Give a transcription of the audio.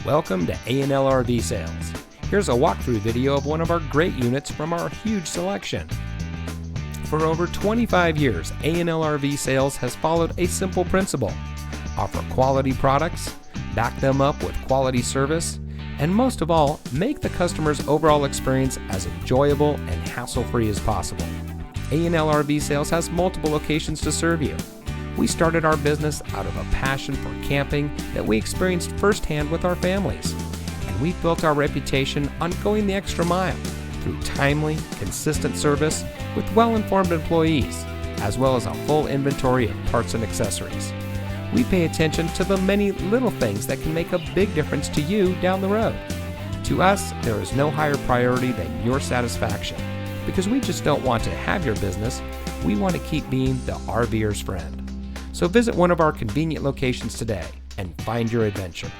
Welcome to A&L RV Sales. Here's a walkthrough video of one of our great units from our huge selection. For over 25 years, A&L RV Sales has followed a simple principle: offer quality products, back them up with quality service, and most of all, make the customer's overall experience as enjoyable and hassle-free as possible. A&L RV Sales has multiple locations to serve you. We started our business out of a passion for camping that we experienced firsthand with our families, and we've built our reputation on going the extra mile through timely, consistent service with well-informed employees, as well as a full inventory of parts and accessories. We pay attention to the many little things that can make a big difference to you down the road. To us, there is no higher priority than your satisfaction, because we just don't want to have your business, we want to keep being the RVer's friend. So visit one of our convenient locations today and find your adventure.